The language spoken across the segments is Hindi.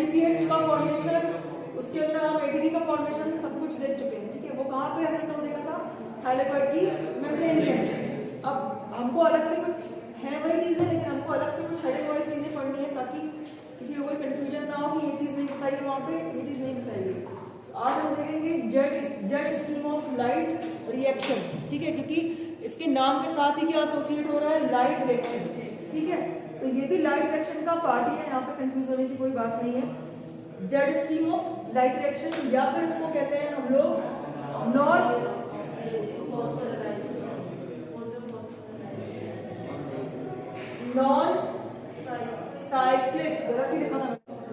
एडीपीएच का फॉर्मेशन, उसके अंदर हम एडीपी का फॉर्मेशन सब कुछ देख चुके हैं, ठीक है। वो कहाँ पे हमने कल देखा था, थायलाकोइड की मेम्ब्रेन के अंदर। अब हमको अलग से कुछ है वही चीजें, लेकिन हमको अलग से कुछ हेडिंग वाइज चीजें पढ़नी है ताकि किसी को कोई कंफ्यूजन ना हो कि ये चीज नहीं बताइए वहाँ पे, ये चीज नहीं बताइए। आज हम देखेंगे Z scheme of light reaction, ठीक है, क्योंकि इसके नाम के साथ ही क्या एसोसिएट हो रहा है, लाइट रिएक्शन, ठीक है। तो ये भी लाइट रिएक्शन का पार्ट ही है, यहाँ पे कंफ्यूज होने की कोई बात नहीं है। Z scheme of light reaction, या फिर इसको कहते हैं हम लोग नॉन साइक्लिक, गलत ही लिखा था,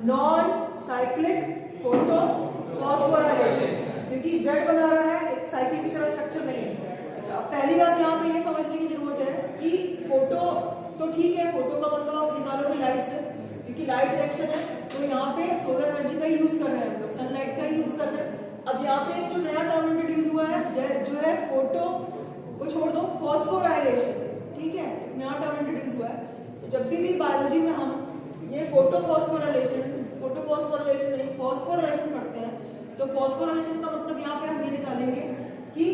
नॉन साइक्लिक फोटो फॉस्फोराइलेशन, क्योंकि जेड बना रहा है एक साइकिल की तरह स्ट्रक्चर नहीं है। अच्छा, पहली बात यहाँ पे ये समझने की जरूरत है कि फोटो तो ठीक है, फोटो का मतलब आप निकालोगे लाइट से, क्योंकि लाइट रिएक्शन है, तो यहाँ पे सोलर एनर्जी का यूज कर रहे हैं हम लोग, सनलाइट का यूज कर रहे हैं। अब यहाँ पे एक जो नया टर्म इंट्रोड्यूस हुआ है जो है फोटो को छोड़ दो, फॉस्फोराइलेशन, ठीक है, नया टर्म इंट्रोड्यूस हुआ है। तो जब भी बायोलॉजी में हम ये फोटो फॉस्फोराइलेशन नहीं, फॉस्फोराइलेशन पढ़ते हैं, तो फॉस्फोराइलेशन का मतलब यहाँ पे हम ये निकालेंगे कि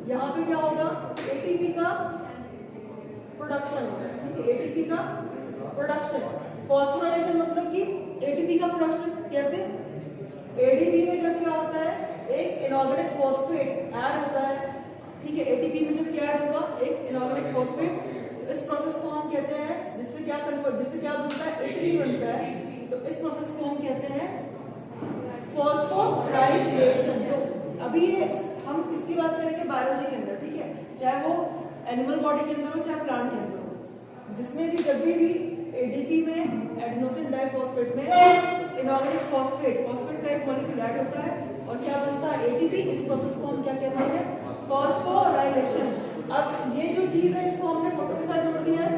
यहाँ पे क्या होगा, एटीपी का प्रोडक्शन होगा, ठीक है, एटीपी का प्रोडक्शन। फॉस्फोराइलेशन मतलब कि एटीपी का प्रोडक्शन कैसे, एडीपी में जब क्या होता है, एक इनऑर्गेनिक फॉस्फेट ऐड होता है, ठीक है, एटीपी में जब क्या ऐड होगा, एक इनऑर्गेनिक फॉस्फेट, तो इस प्रोसेस को हम कहते हैं, जिससे क्या बनता है, एटीपी बनता है, तो इस प्रोसेस को हम कहते हैं फॉस्फोराइलेशन। तो अभी हम इसकी बात करेंगे बायोलॉजी के अंदर, ठीक है, चाहे वो एनिमल बॉडी के अंदर हो चाहे प्लांट के अंदर हो, जिसमें भी जब भी एडीपी में एडेनोसिन डाइफॉस्फेट में इनऑर्गेनिक फॉस्फेट का एक मॉलिक्यूल ऐड होता है और क्या बनता है, एटीपी। इस प्रोसेस को हम क्या कहते हैं, फॉस्फोराइलेशन। अब ये जो चीज है इसको हमने फोटो के साथ जोड़ दिया है।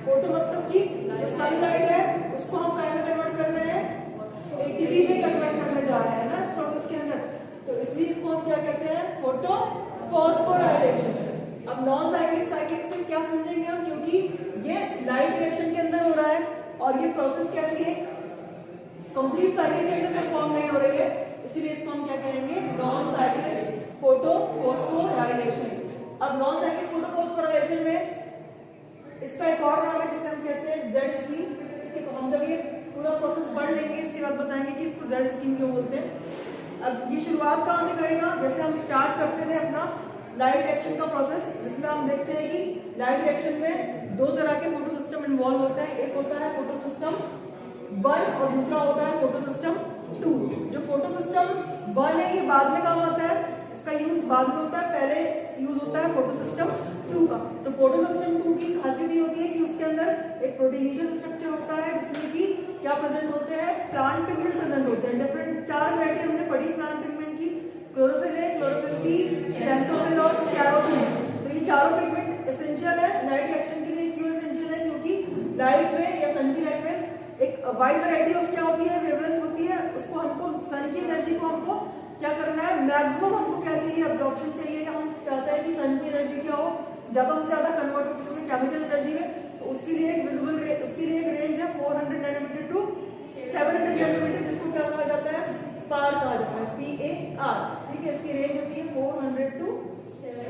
फोटो मतलब कि जो सनलाइट है उसको हम काय में कन्वर्ट कर रहे हैं, एटीपी में कन्वर्ट करने जा रहे हैं ना इस प्रोसेस के अंदर, तो इसलिए इसको हम क्या कहते हैं, फोटो फॉस्फोराइलेशन। अब नॉन साइक्लिक से क्या समझेंगे हम, क्योंकि ये लाइट रिएक्शन के अंदर हो रहा है और ये प्रोसेस कैसी है, कंप्लीट साइकिल के अंदर परफॉर्म नहीं हो रही है, इसीलिए इसको हम क्या कहेंगे, नॉन साइक्लिक फोटो फॉस्फोराइलेशन। अब नॉन साइक्लिक फोटो फॉस्फोराइलेशन में इसका एक और नाम है जिसे हम कहते हैं जेड स्कीम, ठीक है। तो हम जब ये पूरा प्रोसेस पढ़ लेंगे इसके बाद बताएंगे कि इसको जेड स्कीम क्यों बोलते हैं। अब ये शुरुआत कहाँ से करेगा, जैसे हम स्टार्ट करते थे अपना लाइट रिएक्शन का प्रोसेस, जिसमें हम देखते हैं कि लाइट रिएक्शन में दो तरह के फोटो सिस्टम इन्वॉल्व होता है, एक होता है फोटो सिस्टम 1 और दूसरा होता है फोटो सिस्टम 2। जो फोटो सिस्टम 1 है ये बाद में काम आता है, इसका यूज बाद में होता है, पहले यूज होता है फोटो सिस्टम 2 का। तो फोटो सिस्टम 2 की खासियत ये होती है कि उसके अंदर एक प्रोटीनेशियस स्ट्रक्चर होता है, जिसमें कि क्या प्रेजेंट होते हैं, प्लांट पिगमेंट प्रेजेंट होते हैं। डिफरेंट 4 वैरायटी हमने पढ़ी प्लांट पिगमेंट की, chlorophyll A, chlorophyll B, xanthophyll और कैरोटीन। तो ये चारों पिगमेंट एसेंशियल है लाइट रिएक्शन के लिए। क्यों एसेंशियल है, क्योंकि लाइट में या सन की लाइट में एक वाइड वैरायटी ऑफ क्या होती है, वेवलेंथ होती है, उसको हमको सन की एनर्जी को हमको क्या करना है, मैक्सिमम हमको क्या चाहिए, अब्जॉर्प्शन चाहिए, या हम चाहते हैं कि सन की एनर्जी क्या हो, ज्यादा से ज्यादा कन्वर्ट हो किसी में केमिकल एनर्जी में, तो उसके लिए एक विजिबल उसके लिए एक रेंज है 400 नैनोमीटर टू 700 नैनोमीटर, जिसको क्या कहा जाता है, पार कहा जाता है, PAR, ठीक है। इसकी रेंज होती है 400 टू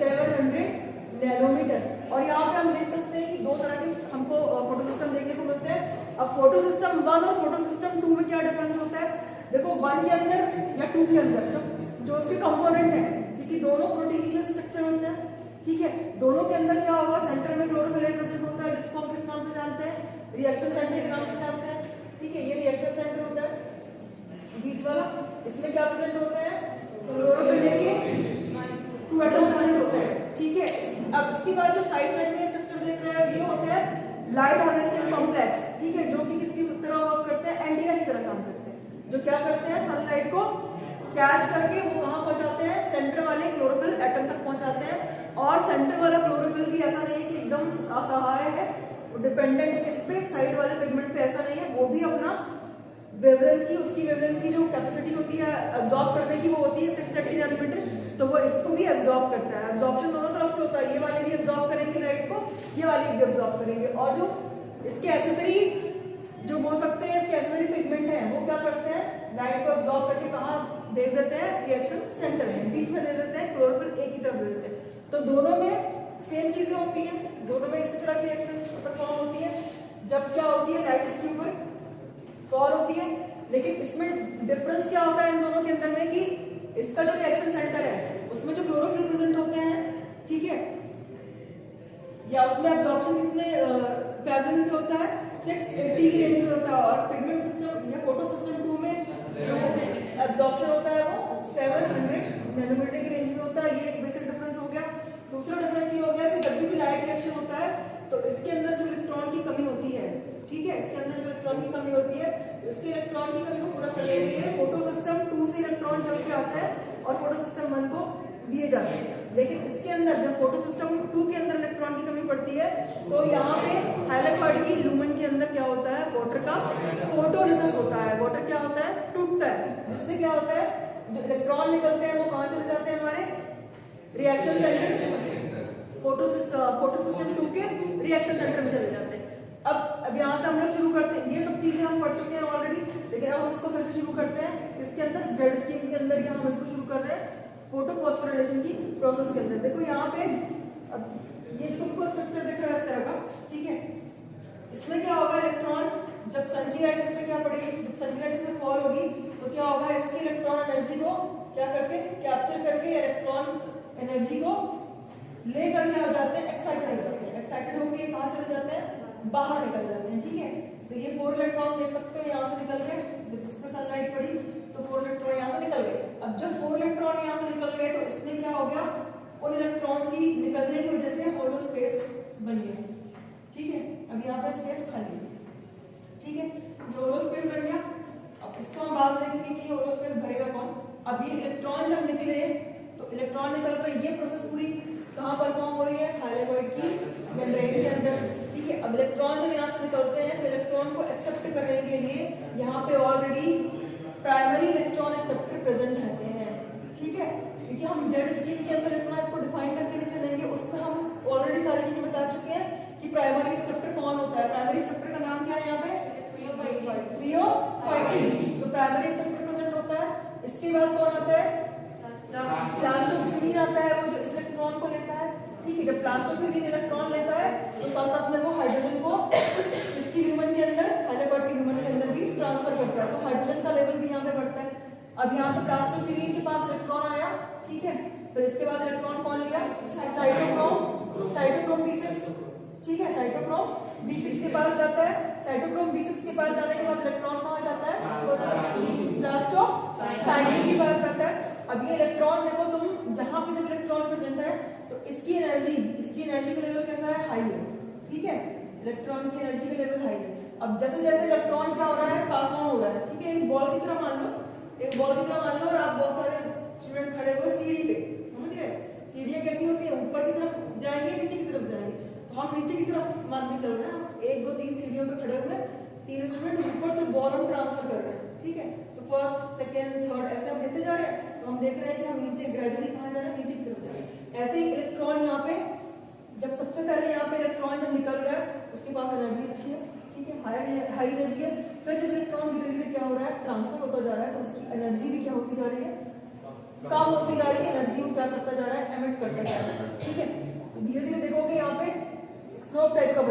700 नैनोमीटर। और यहाँ पे हम देख सकते हैं कि दो तरह के हमको फोटो सिस्टम देखने को मिलते हैं। अब फोटो सिस्टम 1 और फोटो सिस्टम 2 में क्या डिफरेंस होता है, देखो 1 के अंदर या 2 के अंदर जो उसके कंपोनेंट है, क्योंकि दोनों प्रोटीनेशियस स्ट्रक्चर होते हैं, ठीक है। दोनों के अंदर क्या होगा, सेंटर में क्लोरोफिल ए प्रेजेंट होता है, जिसको हम किस नाम से जानते हैं, रिएक्शन सेंटर के नाम से जानते हैं, ठीक है। ये रिएक्शन सेंटर होता है बीच वाला, इसमें क्या प्रेजेंट होता है, क्लोरोफिल ए के 2 एटम प्रेजेंट होते हैं, ठीक है। अब इसके बाद जो साइड में स्ट्रक्चर देख रहे हैं ये होता है लाइट हार्वेस्टिंग कॉम्प्लेक्स, ठीक है, जो कि किसकी तरह वर्क करते हैं, एंटीना की तरह काम करते हैं, जो क्या करते हैं, सनलाइट को कैच करके वो कहां पहुंचाते हैं, सेंटर वाले क्लोरोफिल एटम तक पहुंचाते हैं। और सेंटर वाला क्लोरोफिल भी ऐसा नहीं है कि एकदम असहाय है, वो डिपेंडेंट है किस पे, साइड वाले पिगमेंट पे, ऐसा नहीं है, वो भी अपना वेवलेंथ की, उसकी वेवलेंथ की जो कैपेसिटी होती है एब्जॉर्ब करने की वो होती है 630 नैनोमीटर, तो वो इसको भी एब्जॉर्ब करता है। एब्जॉर्प्शन दोनों तरफ से होता है, ये वाले भी एब्जॉर्ब करेंगे लाइट को, ये वाले भी एब्जॉर्ब करेंगे। और जो इसके एक्सेसरी जो बोल सकते हैं इसके एसिलरी पिगमेंट है, वो क्या करते हैं, लाइट को अब्सॉर्ब करके कहाँ दे देते हैं, रिएक्शन सेंटर में, बीच में दे देते हैं, क्लोरोफिल एक ही तरफ दे देते हैं। तो दोनों में सेम चीजें होती हैं, दोनों में इसी तरह की रिएक्शन परफॉर्म होती है। जब क्या होती है, लाइट इसके ऊपर फॉल होती है, लेकिन इसमें डिफरेंस क्या होता है इन दोनों के अंदर में कि इसका जो रिएक्शन सेंटर है उसमें जो क्लोरोफिल प्रेजेंट होते हैं, ठीक है, या उसमें एब्जॉर्प्शन कितने वेवलेंथ पे होता है, 680 रेंज में होता है, और पिगमेंट सिस्टम या फोटो सिस्टम 2 में जो एब्जॉर्प्शन होता है वो 700 नैनोमीटर की रेंज में होता है। ये एक बेसिक डिफरेंस हो गया। दूसरा डिफरेंस ये हो गया कि जब भी लाइट रिएक्शन होता है तो इसके अंदर जो इलेक्ट्रॉन की कमी होती है, ठीक है, इसके अंदर जो इलेक्ट्रॉन की कमी होती है, तो इसके इलेक्ट्रॉन की कमी को पूरा करने के लिए फोटो सिस्टम 2 से इलेक्ट्रॉन चल के आता है और फोटो सिस्टम 1 को दिए जाते हैं। लेकिन इसके अंदर जब फोटो सिस्टम 2 के अंदर इलेक्ट्रॉन की कमी पड़ती है तो यहाँ पे हाइलाइट की लूमेन के अंदर क्या होता है, वाटर का फोटोलिसिस होता है। वाटर क्या होता है, टूटता है, जिससे क्या होता है, जो इलेक्ट्रॉन निकलते हैं वो कहाँ चले जाते हैं, हमारे रिएक्शन सेंटर, फोटो सिस्टम 2 के रिएक्शन सेंटर में चले जाते हैं। अब यहाँ से हम लोग शुरू करते हैं, ये सब चीजें हम पढ़ चुके हैं ऑलरेडी, लेकिन अब हम इसको फिर से शुरू करते हैं। इसके अंदर जेड स्कीम के अंदर हम इसको शुरू कर रहे हैं फोटो फॉस्फोराइलेशन की प्रोसेस के अंदर। देखो यहाँ पे अब ये तुमको स्ट्रक्चर दिख रहा है इस तरह का, ठीक है। इसमें क्या होगा, इलेक्ट्रॉन जब सन की लाइट इसमें क्या पड़ेगी, जब सन की लाइट इसमें फॉल होगी तो क्या होगा, इसकी इलेक्ट्रॉन एनर्जी को क्या करके कैप्चर करके इलेक्ट्रॉन एनर्जी को ले करके आ जाते हैं, एक्साइटेड हो जाते हैं। एक्साइटेड होकर कहाँ चले जाते हैं, बाहर निकल जाते हैं, ठीक है। तो ये 4 इलेक्ट्रॉन देख सकते हो यहाँ से निकल गए, जब इस पे सनलाइट पड़ी तो 4 इलेक्ट्रॉन यहाँ से निकल गए। अब जब 4 इलेक्ट्रॉन यहाँ से निकल गए तो इसमें क्या हो गया, उन इलेक्ट्रॉन्स की निकलने की वजह से होलो स्पेस बन गया, ठीक है। अब यहाँ पे स्पेस खाली है, ठीक है, ये होलो स्पेस बन गया। अब इसको हम बाद में देखेंगे कि होलो स्पेस भरेगा कौन। अब ये इलेक्ट्रॉन जब निकले तो इलेक्ट्रॉन निकल रहे, ये प्रोसेस पूरी कहाँ परफॉर्म हो रही है, थायराइड की मेम्ब्रेन के अंदर, ठीक है। अब इलेक्ट्रॉन जब यहाँ से निकलते हैं तो इलेक्ट्रॉन को एक्सेप्ट करने के लिए यहाँ पे already primary electron acceptor present रहते हैं, ठीक है। क्योंकि हम जेड स्कीम के अंदर इतना इसको डिफाइन करके नहीं चलेंगे, उसमें हम ऑलरेडी सारी चीजें बता चुके हैं कि प्राइमरी एक्सेप्टर कौन होता है। प्राइमरी एक्सेप्टर का नाम क्या है यहाँ पे, फ्रियोफाइटिन। तो प्राइमरी एक्सेप्टर प्रेजेंट होता है। इसके बाद कौन आता है, प्लास्टोक्यूरीन आता है, वो जो इस इलेक्ट्रॉन को लेता है, ठीक है। जब प्लास्टोक्यूरीन इलेक्ट्रॉन लेता है तो साथ साथ में वो हाइड्रोजन को इसकी ल्यूमेन के अंदर, हाइड्रोजन की ल्यूमेन के अंदर भी ट्रांसफर करता है, तो हाइड्रोजन का लेवल भी यहाँ पे बढ़ता है। अब यहाँ पे प्लास्टोक्यूरीन के पास इलेक्ट्रॉन आया, ठीक है, फिर इसके बाद इलेक्ट्रॉन कौन लिया, साइटोक्रोम B6, ठीक है, साइटोक्रोम B6 के पास जाता है। साइटोक्रोम B6 के पास जाने के बाद इलेक्ट्रॉन कहाँ जाता है, प्लास्टोसाइक्लिन के पास जाता है। अब ये इलेक्ट्रॉन देखो तुम, जहां पे जब इलेक्ट्रॉन प्रेजेंट है तो इसकी एनर्जी का लेवल कैसा है, हाई है, ठीक है, इलेक्ट्रॉन की एनर्जी का लेवल हाई है। अब जैसे जैसे इलेक्ट्रॉन क्या हो रहा है, पास ऑन हो रहा है, ठीक है। एक बॉल की तरह मान लो, एक बॉल की तरह मान लो, और आप बहुत सारे स्टूडेंट खड़े हुए सीढ़ी पे, समझ गए। सीढ़ियां कैसी होती है, ऊपर की तरफ जाएंगे, नीचे की तरफ जाएंगे, तो हम नीचे की तरफ मान के चल रहे हैं, हम 1 2 3 सीढ़ियों पे खड़े हुए, 3 स्टूडेंट ऊपर से बॉल हम ट्रांसफर कर रहे हैं, ठीक है। तो फर्स्ट सेकेंड थर्ड ऐसे हम लेते जा रहे हैं, तो हम देख रहे हैं कि हम नीचे ग्रेजुअली कहाँ जा रहे हैं, नीचे की तरफ जा रहे हैं। ऐसे ही इलेक्ट्रॉन यहाँ पे जब सबसे पहले यहाँ पे इलेक्ट्रॉन जब निकल रहा है उसके पास एनर्जी अच्छी है, ठीक है, हाई एनर्जी है। फिर जब इलेक्ट्रॉन धीरे धीरे क्या हो रहा है, ट्रांसफर होता जा रहा है, तो उसकी एनर्जी भी क्या होती जा रही है, कम होती जा रही है। एनर्जी को क्या करता जा रहा है, एमिट करता जा रहा है, ठीक है। तो धीरे धीरे देखोगे यहाँ पे स्लोप टाइप का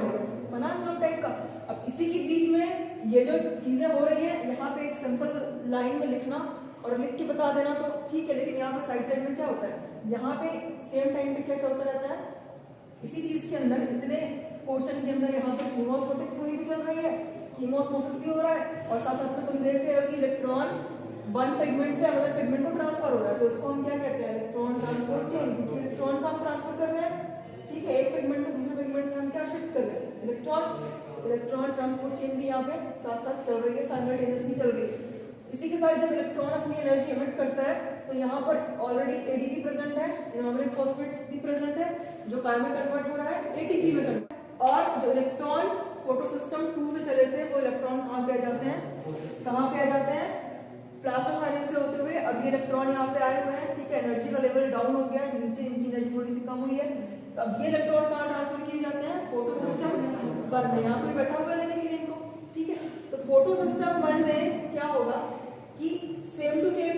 बना स्लोप टाइप का। अब इसी के बीच में ये जो चीजें हो रही है, यहाँ पे एक सिंपल लाइन में लिखना और लिख के बता देना तो ठीक है, लेकिन यहाँ पे साइड में क्या होता है, यहाँ पे सेम टाइम पे क्या चलता रहता है, इसी चीज के अंदर इतने पोर्शन के अंदर यहाँ पे कीमोस्मोटिक थ्योरी भी चल रही है, कीमोस्मोसिस भी हो रहा है, और साथ साथ में तुम देख रहे हो कि इलेक्ट्रॉन वन पिगमेंट से अनदर पिगमेंट को ट्रांसफर हो रहा है। तो इसको हम क्या कहते हैं, इलेक्ट्रॉन ट्रांसपोर्ट चेन, क्योंकि इलेक्ट्रॉन का हम ट्रांसफर कर रहे हैं, ठीक है, एक पिगमेंट से दूसरे पिगमेंट में हम क्या शिफ्ट कर रहे हैं, इलेक्ट्रॉन ट्रांसपोर्ट चेन भी यहाँ पे साथ साथ चल रही है, साइमल्टेनियसली चल रही है। इसी के साथ जब इलेक्ट्रॉन अपनी एनर्जी एमिट करता है तो यहाँ पर ऑलरेडी एडीपी प्रेजेंट है, इनऑर्गेनिक फॉस्फेट भी प्रेजेंट है, जो काय में कन्वर्ट हो रहा है, एटीपी में कन्वर्ट। और जो इलेक्ट्रॉन फोटो सिस्टम 2 से चले थे वो इलेक्ट्रॉन कहाँ पे आ जाते हैं, कहाँ पे आ जाते हैं, प्लास्टोसाइलिन से होते हुए अब ये इलेक्ट्रॉन यहाँ पे आए हुए हैं, ठीक है, एनर्जी का लेवल डाउन हो गया, नीचे इनकी एनर्जी थोड़ी सी कम हुई है। तो अब ये इलेक्ट्रॉन कहाँ ट्रांसफर किए जाते हैं, फोटो सिस्टम पर में, यहाँ पे बैठा हुआ लेने के लिए इनको, ठीक है। फोटो सिस्टम 1 में क्या होगा कि सेम टू सेम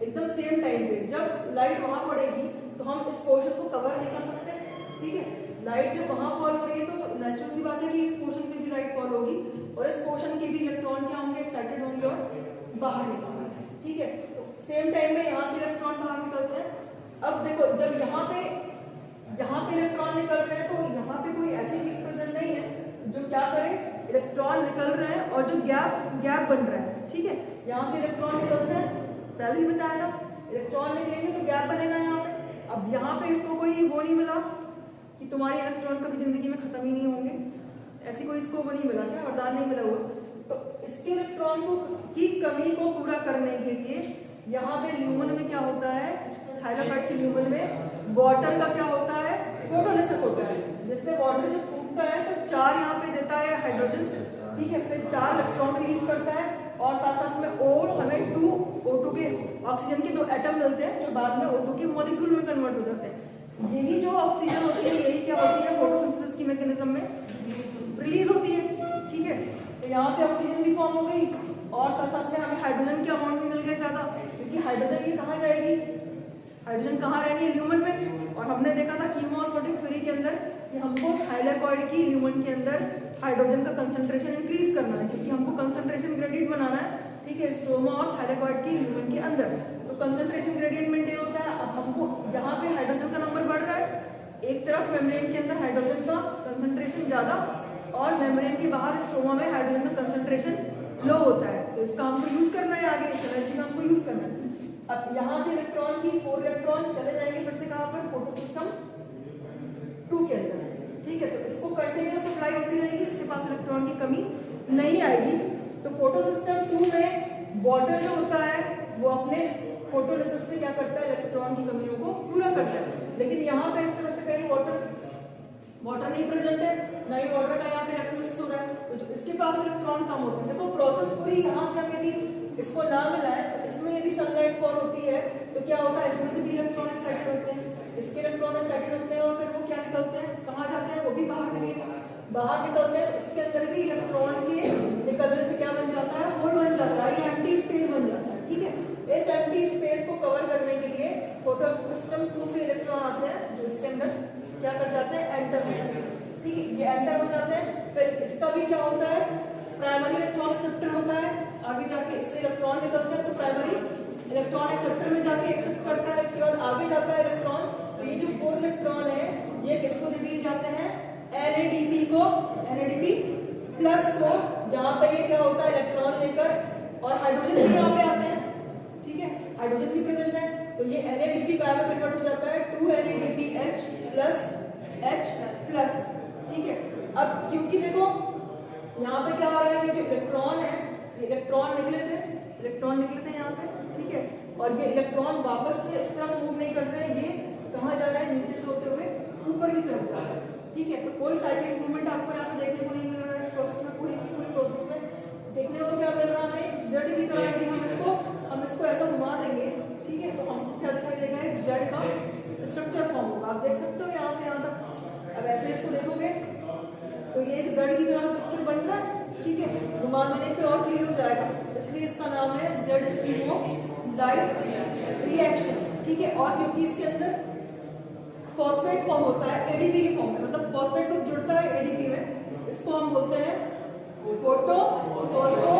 एकदम सेम टाइम पे जब लाइट वहां पड़ेगी तो हम इस पोर्शन को कवर नहीं कर सकते, ठीक है। लाइट जब वहां फॉल हो रही है तो नेचुरल सी बात है कि इस पोर्शन पे भी लाइट फॉल होगी और इस पोर्शन के भी इलेक्ट्रॉन क्या होंगे, एक्साइटेड होंगे और बाहर निकलेंगे, ठीक है। तो सेम टाइम में यहाँ के इलेक्ट्रॉन बाहर निकलते हैं। अब देखो जब यहाँ पे इलेक्ट्रॉन निकल रहे हैं तो यहाँ पे कोई ऐसी चीज प्रेजेंट नहीं है जो क्या करे, इलेक्ट्रॉन निकल रहे हैं और जो गैप बन रहा है, ठीक है। यहाँ से इलेक्ट्रॉन निकलते हैं, पहले ही बताया था, इलेक्ट्रॉन निकलेंगे तो गैप बनेगा यहाँ पे। अब यहाँ पे इसको कोई वो नहीं मिला कि तुम्हारे इलेक्ट्रॉन कभी जिंदगी में खत्म ही नहीं होंगे, ऐसी कोई इसको वो नहीं मिला, क्या वरदान नहीं मिला हुआ। तो इसके इलेक्ट्रॉन की कमी को पूरा करने के लिए यहाँ पे ल्यूमन में क्या होता है, थाइलाकाइड के ल्यूमन में वाटर का क्या होता है, फोटोलिसिस होता है, जिससे वाटर जब फूटता है तो 4 यहाँ पे देता है हाइड्रोजन, ठीक है, फिर 4 इलेक्ट्रॉन रिलीज करता है और साथ साथ में और हमें O2 के ऑक्सीजन के 2 एटम मिलते हैं जो बाद में O2 के मॉलिक्यूल में कन्वर्ट हो जाते हैं। यही जो ऑक्सीजन होती है यही क्या होती है, फोटोसिंथेसिस की मैकेनिज्म में रिलीज होती है, ठीक है। तो यहाँ पे ऑक्सीजन भी फॉर्म हो गई और साथ साथ में हमें हाइड्रोजन के अमाउंट भी मिल गया ज्यादा, क्योंकि हाइड्रोजन ये कहाँ जाएगी, हाइड्रोजन कहाँ रहनी है, ल्यूमन में। और हमने देखा था कीमोस्मोटिक थ्योरी के अंदर कि हमको थाइलाकॉइड की ल्यूमन के अंदर हाइड्रोजन का कंसंट्रेशन इंक्रीज करना है, क्योंकि हमको कंसंट्रेशन ग्रेडियंट बनाना है, ठीक है, स्ट्रोमा और थाइलाकॉइड की ल्यूमन के अंदर। तो कंसंट्रेशन ग्रेडियंट मेंटेन होता है। अब हमको यहाँ पे हाइड्रोजन का नंबर बढ़ रहा है, एक तरफ मेम्ब्रेन के अंदर हाइड्रोजन का कंसंट्रेशन ज्यादा और मेम्ब्रेन के बाहर स्ट्रोमा में हाइड्रोजन का कंसंट्रेशन लो होता है। तो इसका हमको यूज करना है, आगे इस एनर्जी का हमको यूज करना है। अब यहाँ से इलेक्ट्रॉन की 4 इलेक्ट्रॉन चले जाएंगे फिर से कहाँ पर, फोटो सिस्टम 2 के अंदर, ठीक है। तो इसको कंटिन्यूअस सप्लाई होती रहेगी, इसके पास इलेक्ट्रॉन की कमी नहीं आएगी। तो फोटो सिस्टम 2 में वाटर जो होता है वो अपने फोटोलिसिस से क्या करता है, इलेक्ट्रॉन की कमियों को पूरा करता है। लेकिन यहाँ पे इस तरह से कहीं वाटर नहीं प्रेजेंट है, ना ही वाटर का यहाँ पे इलेक्ट्रोलिसिस हो रहा है, तो जो इसके पास इलेक्ट्रॉन कम होते हैं। देखो प्रोसेस पूरी यहाँ से हम यदि इसको ना मिलाएं तो इसमें यदि सनलाइट फॉल होती है तो क्या होता है, इसमें से भी इलेक्ट्रॉन एक्साइटेड होते हैं, इसके इलेक्ट्रॉन एक्साइटेड होते हैं और फिर वो क्या निकलते हैं, कहाँ जाते हैं, वो भी बाहर निकलते हैं। इसके अंदर भी इलेक्ट्रॉन के निकलने से क्या बन जाता है, होल बन जाता है, ये एम्प्टी स्पेस बन जाता है, ठीक है। इस एम्प्टी स्पेस को कवर करने के लिए फोटो सिस्टम 2 से इलेक्ट्रॉन आते हैं जो इसके अंदर क्या कर जाते हैं, एंटर हो जाते हैं, ठीक है, ये एंटर हो जाते हैं। फिर इसका भी क्या होता है, प्राइमरी इलेक्ट्रॉन एक्सेप्टर होता है, आगे जाके इससे इलेक्ट्रॉन निकलते हैं तो प्राइमरी इलेक्ट्रॉन एक्सेप्टर में जाके एक्सेप्ट करता है, इसके बाद आगे जाता है इलेक्ट्रॉन। तो ये जो 4 इलेक्ट्रॉन है ये किसको दे दिए जाते हैं, NADP को, NADP प्लस को, जहां पे ये क्या होता है, इलेक्ट्रॉन लेकर, और हाइड्रोजन भी यहाँ पे आते हैं, ठीक है, हाइड्रोजन भी प्रेजेंट है। तो ये NADP काय में कन्वर्ट हो जाता है 2NADPH प्लस H प्लस, ठीक है। अब क्योंकि देखो यहाँ पे क्या हो रहा है, ये जो इलेक्ट्रॉन है, इलेक्ट्रॉन निकले थे यहाँ से, ठीक है, और ये इलेक्ट्रॉन वापस से इस तरफ मूव नहीं कर रहे हैं, ये कहाँ जा रहा है, नीचे से होते हुए ऊपर की तरफ जा रहा है, ठीक है। तो कोई साइक्लिक मूवमेंट आपको यहाँ पे देखने को नहीं मिल रहा है इस प्रोसेस में, पूरी प्रोसेस में देखने को क्या मिल रहा है हमें, जेड की तरह। यदि हम इसको ऐसा घुमा देंगे, ठीक है, तो हमको क्या दिखाई देगा, एक जेड का स्ट्रक्चर फॉर्म होगा, आप देख सकते हो यहाँ से यहाँ तक। अब ऐसे इसको देखोगे तो ये एक जेड की तरह स्ट्रक्चर बन रहा है, ठीक है, घुमा देने पे और क्लियर हो जाएगा, इसलिए इसका नाम है Z scheme of light reaction, ठीक है। और क्योंकि इसके अंदर फॉस्फेट फॉर्म होता है एडीपी के फॉर्म में, मतलब फॉस्फेट ग्रुप जुड़ता है एडीपी में, इसको हम बोलते हैं फोटो फॉस्फो